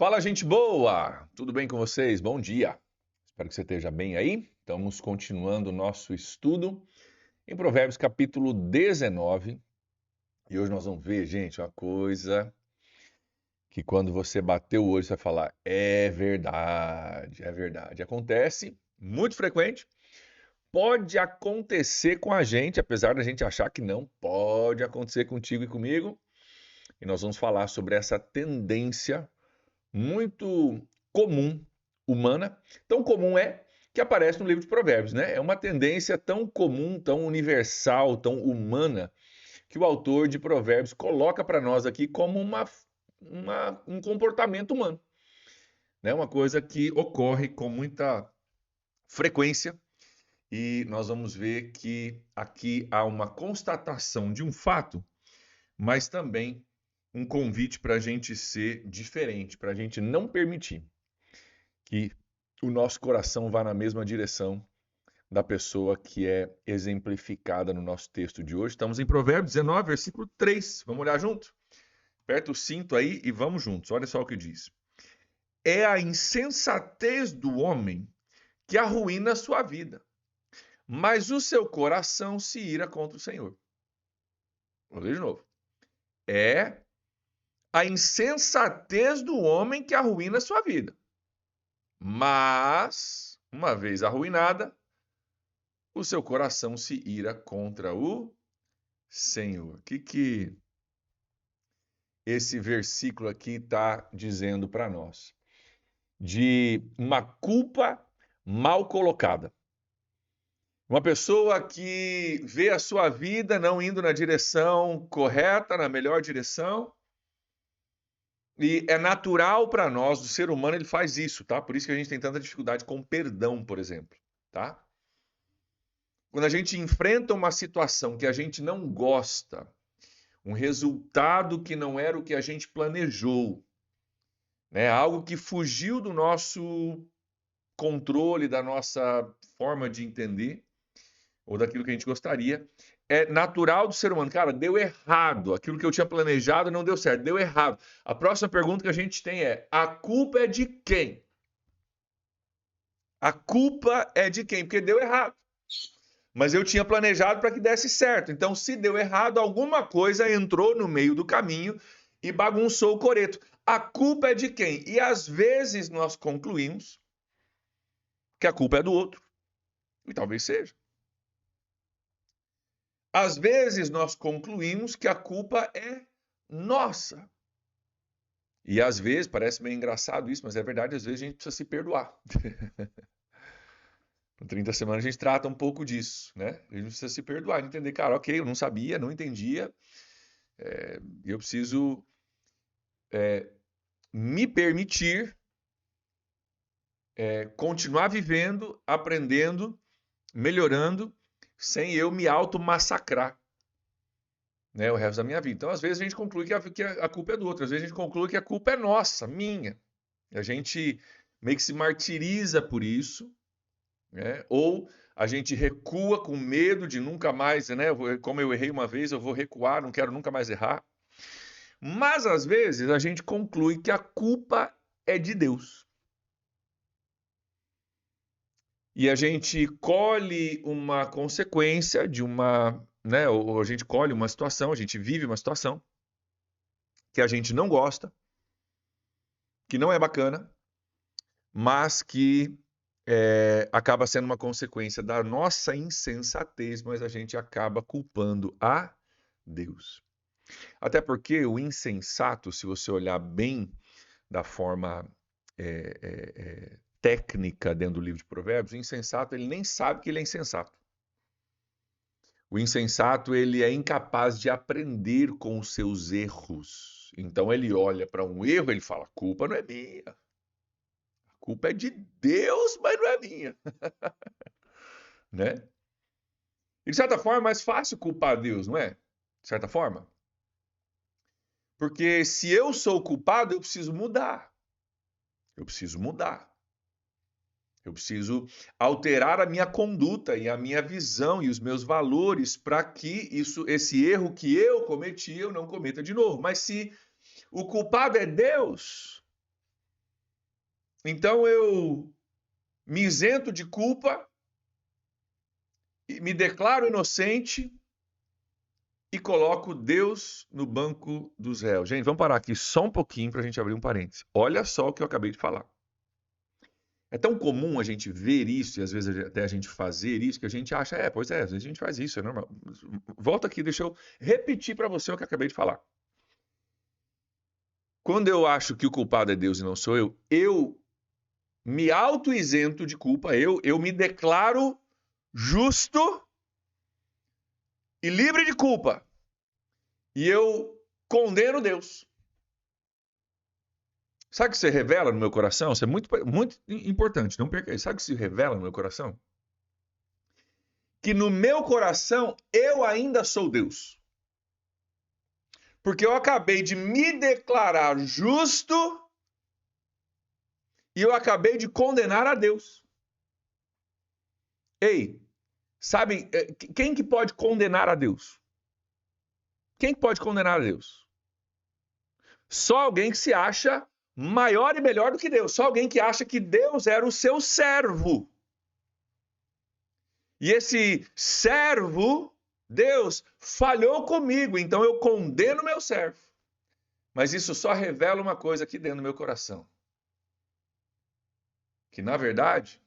Fala, gente boa! Tudo bem com vocês? Bom dia! Espero que você esteja bem aí. Estamos continuando o nosso estudo em Provérbios capítulo 19. E hoje nós vamos ver, gente, uma coisa que quando você bater o olho você vai falar: é verdade, é verdade. Acontece, muito frequente. Pode acontecer com a gente, apesar da gente achar que não, pode acontecer contigo e comigo. E nós vamos falar sobre essa tendência muito comum humana, tão comum é que aparece no livro de Provérbios, né? É uma tendência tão comum, tão universal, tão humana, que o autor de Provérbios coloca para nós aqui como um comportamento humano, né? Uma coisa que ocorre com muita frequência e nós vamos ver que aqui há uma constatação de um fato, mas também um convite para a gente ser diferente, para a gente não permitir que o nosso coração vá na mesma direção da pessoa que é exemplificada no nosso texto de hoje. Estamos em Provérbios 19, versículo 3. Vamos olhar junto? Aperta o cinto aí e vamos juntos. Olha só o que diz. É a insensatez do homem que arruína a sua vida, mas o seu coração se ira contra o Senhor. Vou ler de novo. É a insensatez do homem que arruína a sua vida. Mas, uma vez arruinada, o seu coração se ira contra o Senhor. O que esse versículo aqui está dizendo para nós? De uma culpa mal colocada. Uma pessoa que vê a sua vida não indo na direção correta, na melhor direção, e é natural para nós, o ser humano, ele faz isso, tá? Por isso que a gente tem tanta dificuldade com perdão, por exemplo, tá? Quando a gente enfrenta uma situação que a gente não gosta, um resultado que não era o que a gente planejou, né? Algo que fugiu do nosso controle, da nossa forma de entender, ou daquilo que a gente gostaria, é natural do ser humano. Cara, deu errado. Aquilo que eu tinha planejado não deu certo, deu errado. A próxima pergunta que a gente tem é: a culpa é de quem? A culpa é de quem? Porque deu errado. Mas eu tinha planejado para que desse certo. Então, se deu errado, alguma coisa entrou no meio do caminho e bagunçou o coreto. A culpa é de quem? E às vezes nós concluímos que a culpa é do outro. E talvez seja. Às vezes nós concluímos que a culpa é nossa. E às vezes, parece meio engraçado isso, mas é verdade, às vezes a gente precisa se perdoar. No 30 semanas a gente trata um pouco disso, né? A gente precisa se perdoar, entender, cara, ok, eu não sabia, não entendia, eu preciso me permitir continuar vivendo, aprendendo, melhorando, sem eu me auto-massacrar, né, o resto da minha vida. Então, às vezes a gente conclui que a culpa é do outro, às vezes a gente conclui que a culpa é nossa, minha. A gente meio que se martiriza por isso, né? Ou a gente recua com medo de nunca mais, né? Como eu errei uma vez, eu vou recuar, não quero nunca mais errar. Mas às vezes a gente conclui que a culpa é de Deus. E a gente colhe uma consequência de uma, né? Ou a gente colhe uma situação, a gente vive uma situação que a gente não gosta, que não é bacana, mas que acaba sendo uma consequência da nossa insensatez, mas a gente acaba culpando a Deus. Até porque o insensato, se você olhar bem da forma técnica dentro do livro de Provérbios, o insensato ele nem sabe que ele é insensato. O insensato ele é incapaz de aprender com os seus erros. Então ele olha para um erro e ele fala: a culpa não é minha. A culpa é de Deus, mas não é minha. Né? E de certa forma é mais fácil culpar Deus, não é? De certa forma. Porque se eu sou o culpado, eu preciso mudar. Eu preciso mudar. Eu preciso alterar a minha conduta e a minha visão e os meus valores para que esse erro que eu cometi, eu não cometa de novo. Mas se o culpado é Deus, Então eu me isento de culpa, me declaro inocente e coloco Deus no banco dos réus. Gente, vamos parar aqui só um pouquinho para a gente abrir um parênteses. Olha só o que eu acabei de falar. É tão comum a gente ver isso e às vezes até a gente fazer isso que a gente acha, pois é, às vezes a gente faz isso, é normal. Volta aqui, deixa eu repetir para você o que eu acabei de falar. Quando eu acho que o culpado é Deus e não sou eu me auto-isento de culpa, eu me declaro justo e livre de culpa. E eu condeno Deus. Sabe o que se revela no meu coração? Isso é muito, muito importante, não perca isso. Sabe o que se revela no meu coração? Que no meu coração eu ainda sou Deus. Porque eu acabei de me declarar justo e eu acabei de condenar a Deus. Ei, sabe quem que pode condenar a Deus? Quem pode condenar a Deus? Só alguém que se acha maior e melhor do que Deus. Só alguém que acha que Deus era o seu servo. E esse servo, Deus, falhou comigo, então eu condeno meu servo. Mas isso só revela uma coisa aqui dentro do meu coração. Que, na verdade,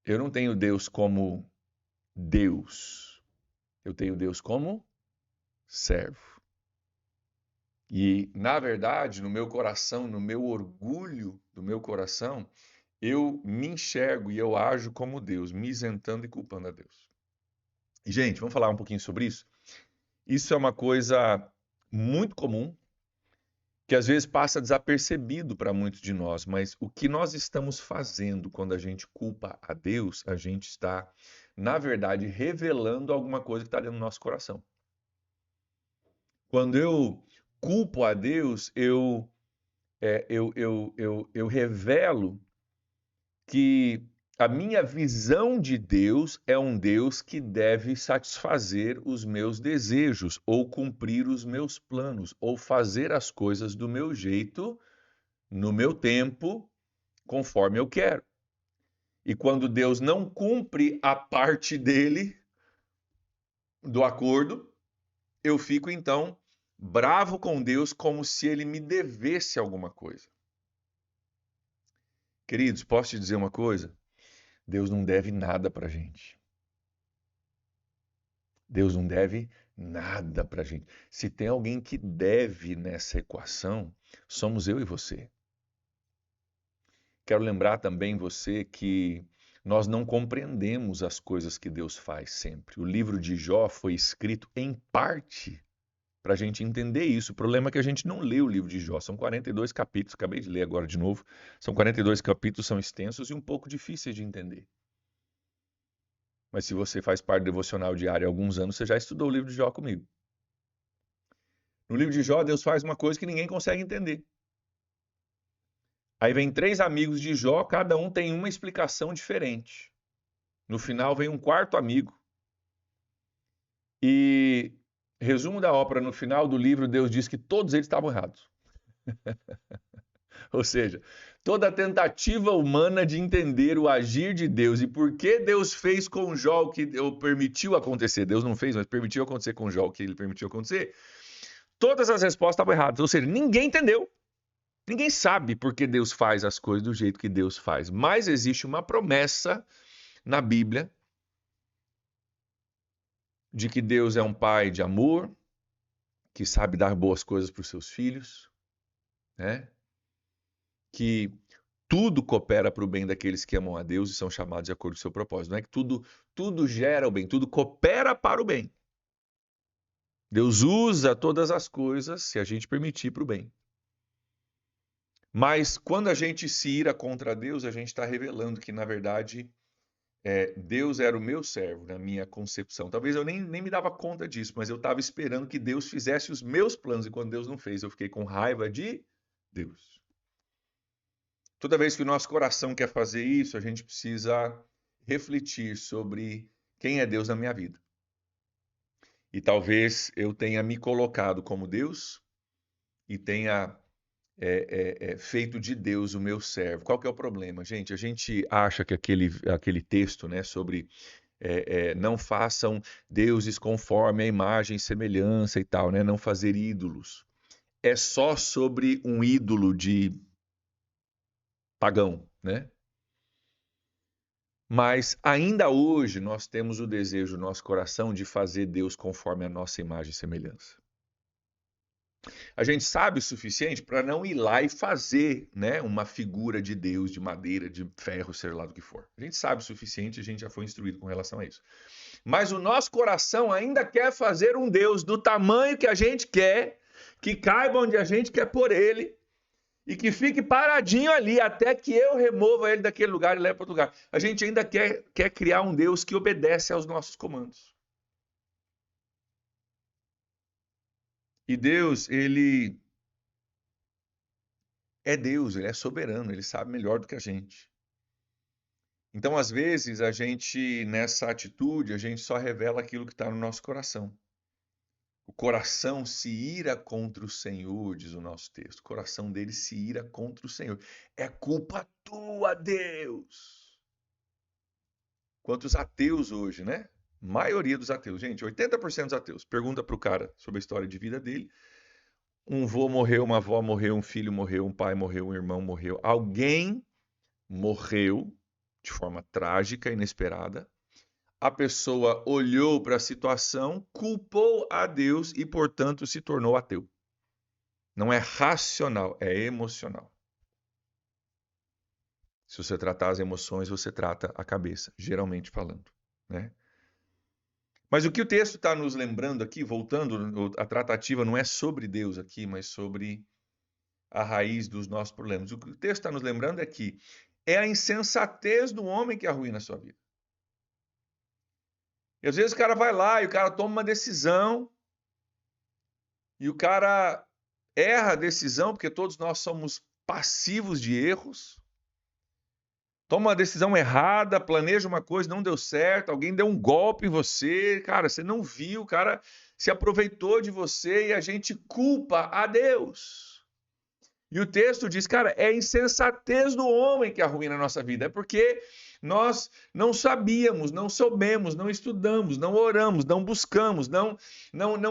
eu não tenho Deus como Deus. Eu tenho Deus como servo. E, na verdade, no meu coração, no meu orgulho do meu coração, eu me enxergo e eu ajo como Deus, me isentando e culpando a Deus. E, gente, vamos falar um pouquinho sobre isso? Isso é uma coisa muito comum, que às vezes passa desapercebido para muitos de nós, mas o que nós estamos fazendo quando a gente culpa a Deus, a gente está, na verdade, revelando alguma coisa que está dentro do nosso coração. Quando eu culpo a Deus, eu revelo que a minha visão de Deus é um Deus que deve satisfazer os meus desejos, ou cumprir os meus planos, ou fazer as coisas do meu jeito, no meu tempo, conforme eu quero. E quando Deus não cumpre a parte dele, do acordo, eu fico então bravo com Deus como se ele me devesse alguma coisa. Queridos, posso te dizer uma coisa? Deus não deve nada pra gente. Deus não deve nada pra gente. Se tem alguém que deve nessa equação, somos eu e você. Quero lembrar também você que nós não compreendemos as coisas que Deus faz sempre. O livro de Jó foi escrito em parte para a gente entender isso. O problema é que a gente não lê o livro de Jó. São 42 capítulos, acabei de ler agora de novo. São 42 capítulos, são extensos e um pouco difíceis de entender. Mas se você faz parte do devocional diário há alguns anos, você já estudou o livro de Jó comigo. No livro de Jó, Deus faz uma coisa que ninguém consegue entender. Aí vem 3 amigos de Jó, cada um tem uma explicação diferente. No final vem um quarto amigo. E resumo da ópera, no final do livro, Deus diz que todos eles estavam errados. Ou seja, toda a tentativa humana de entender o agir de Deus e por que Deus fez com Jó o que permitiu acontecer. Deus não fez, mas permitiu acontecer com Jó o que ele permitiu acontecer. Todas as respostas estavam erradas. Ou seja, ninguém entendeu. Ninguém sabe por que Deus faz as coisas do jeito que Deus faz. Mas existe uma promessa na Bíblia de que Deus é um pai de amor, que sabe dar boas coisas para os seus filhos, né? Que tudo coopera para o bem daqueles que amam a Deus e são chamados de acordo com o seu propósito. Não é que tudo gera o bem, tudo coopera para o bem. Deus usa todas as coisas, se a gente permitir, para o bem. Mas quando a gente se ira contra Deus, a gente está revelando que, na verdade, Deus era o meu servo na minha concepção. Talvez eu nem me dava conta disso, mas eu estava esperando que Deus fizesse os meus planos, e quando Deus não fez, eu fiquei com raiva de Deus. Toda vez que o nosso coração quer fazer isso, a gente precisa refletir sobre quem é Deus na minha vida. E talvez eu tenha me colocado como Deus e tenha feito de Deus o meu servo. Qual que é o problema, gente? A gente acha que aquele texto, né, sobre não façam deuses conforme a imagem e semelhança e tal, né, não fazer ídolos, é só sobre um ídolo de pagão, né? Mas ainda hoje nós temos o desejo no nosso coração de fazer Deus conforme a nossa imagem e semelhança. A gente sabe o suficiente para não ir lá e fazer, né, uma figura de Deus de madeira, de ferro, sei lá do que for. A gente sabe o suficiente, a gente já foi instruído com relação a isso. Mas o nosso coração ainda quer fazer um Deus do tamanho que a gente quer, que caiba onde a gente quer pôr ele, e que fique paradinho ali até que eu remova ele daquele lugar e leve para outro lugar. A gente ainda quer criar um Deus que obedece aos nossos comandos. E Deus, ele é Deus, ele é soberano, ele sabe melhor do que a gente. Então, às vezes, a gente, nessa atitude, a gente só revela aquilo que está no nosso coração. O coração se ira contra o Senhor, diz o nosso texto. O coração dele se ira contra o Senhor. É culpa tua, Deus. Quantos ateus hoje, né? Maioria dos ateus. Gente, 80% dos ateus. Pergunta para o cara sobre a história de vida dele. Um vô morreu, uma avó morreu, um filho morreu, um pai morreu, um irmão morreu. Alguém morreu de forma trágica, inesperada. A pessoa olhou para a situação, culpou a Deus e, portanto, se tornou ateu. Não é racional, é emocional. Se você tratar as emoções, você trata a cabeça, geralmente falando, né? Mas o que o texto está nos lembrando aqui, voltando, a tratativa não é sobre Deus aqui, mas sobre a raiz dos nossos problemas. O que o texto está nos lembrando é que é a insensatez do homem que arruína a sua vida. E às vezes o cara vai lá e o cara toma uma decisão e o cara erra a decisão, porque todos nós somos passivos de erros. Toma uma decisão errada, planeja uma coisa, não deu certo, alguém deu um golpe em você, cara, você não viu, o cara se aproveitou de você e a gente culpa a Deus. E o texto diz, cara, é a insensatez do homem que arruína a nossa vida, é porque nós não sabíamos, não soubemos, não estudamos, não oramos, não buscamos, não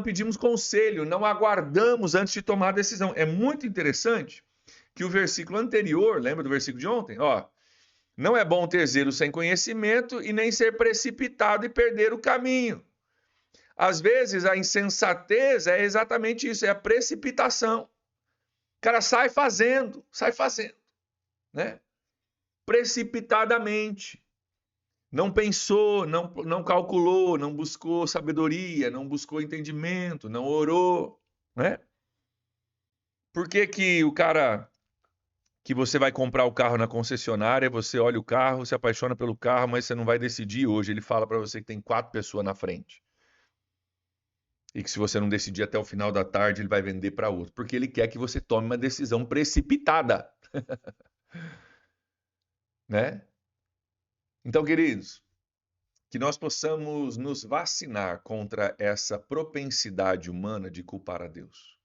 pedimos conselho, não aguardamos antes de tomar a decisão. É muito interessante que o versículo anterior, lembra do versículo de ontem? Ó, não é bom ter zelo sem conhecimento e nem ser precipitado e perder o caminho. Às vezes a insensatez é exatamente isso, é a precipitação. O cara sai fazendo, né? Precipitadamente. Não pensou, não calculou, não buscou sabedoria, não buscou entendimento, não orou, né? Por que que o cara que você vai comprar o carro na concessionária, você olha o carro, se apaixona pelo carro, mas você não vai decidir hoje. Ele fala para você que tem 4 pessoas na frente. E que se você não decidir até o final da tarde, ele vai vender para outro. Porque ele quer que você tome uma decisão precipitada. Né? Então, queridos, que nós possamos nos vacinar contra essa propensidade humana de culpar a Deus.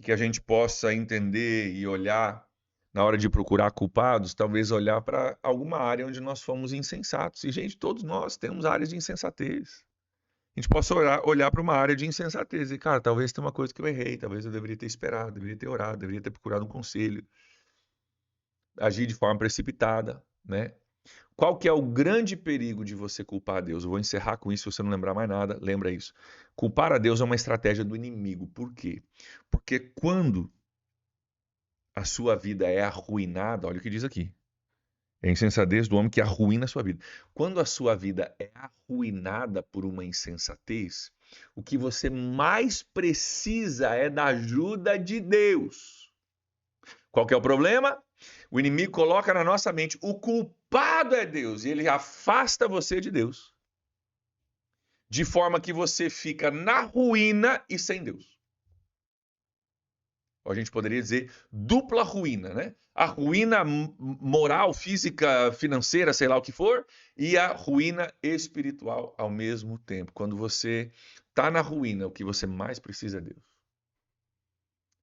Que a gente possa entender e olhar, na hora de procurar culpados, talvez olhar para alguma área onde nós fomos insensatos. E, gente, todos nós temos áreas de insensatez. A gente possa olhar para uma área de insensatez e, cara, talvez tenha uma coisa que eu errei, talvez eu deveria ter esperado, deveria ter orado, deveria ter procurado um conselho, agir de forma precipitada, né? Qual que é o grande perigo de você culpar a Deus? Eu vou encerrar com isso, se você não lembrar mais nada, lembra isso. Culpar a Deus é uma estratégia do inimigo. Por quê? Porque quando a sua vida é arruinada, olha o que diz aqui. É a insensatez do homem que arruína a sua vida. Quando a sua vida é arruinada por uma insensatez, o que você mais precisa é da ajuda de Deus. Qual que é o problema? O inimigo coloca na nossa mente, o culpado é Deus, e ele afasta você de Deus. De forma que você fica na ruína e sem Deus. Ou a gente poderia dizer dupla ruína, né? A ruína moral, física, financeira, sei lá o que for, e a ruína espiritual ao mesmo tempo. Quando você está na ruína, o que você mais precisa é Deus.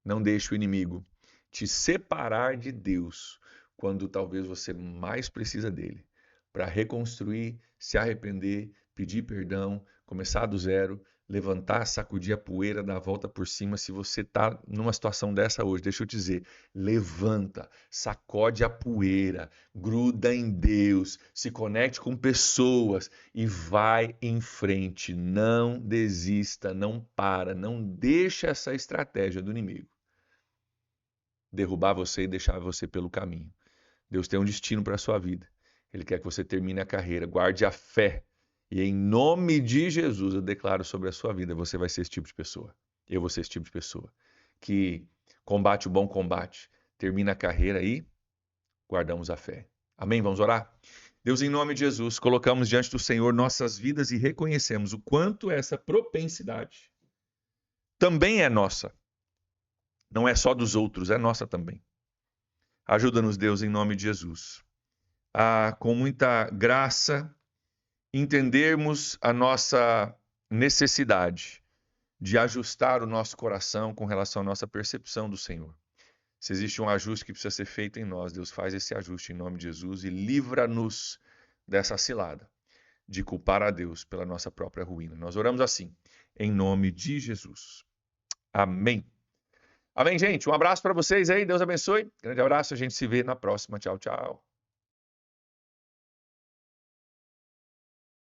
Não deixe o inimigo te separar de Deus quando talvez você mais precisa dele, para reconstruir, se arrepender, pedir perdão, começar do zero, levantar, sacudir a poeira, dar a volta por cima. Se você está numa situação dessa hoje, deixa eu te dizer, levanta, sacode a poeira, gruda em Deus, se conecte com pessoas e vai em frente. Não desista, não para, não deixa essa estratégia do inimigo derrubar você e deixar você pelo caminho. Deus tem um destino para a sua vida. Ele quer que você termine a carreira, guarde a fé. E em nome de Jesus eu declaro sobre a sua vida, você vai ser esse tipo de pessoa. Eu vou ser esse tipo de pessoa que combate o bom combate, termina a carreira e guardamos a fé. Amém? Vamos orar? Deus, em nome de Jesus, colocamos diante do Senhor nossas vidas e reconhecemos o quanto essa propensidade também é nossa. Não é só dos outros, é nossa também. Ajuda-nos, Deus, em nome de Jesus, a, com muita graça, entendermos a nossa necessidade de ajustar o nosso coração com relação à nossa percepção do Senhor. Se existe um ajuste que precisa ser feito em nós, Deus, faz esse ajuste em nome de Jesus e livra-nos dessa cilada de culpar a Deus pela nossa própria ruína. Nós oramos assim, em nome de Jesus. Amém. Amém, gente? Um abraço para vocês aí. Deus abençoe. Grande abraço. A gente se vê na próxima. Tchau, tchau.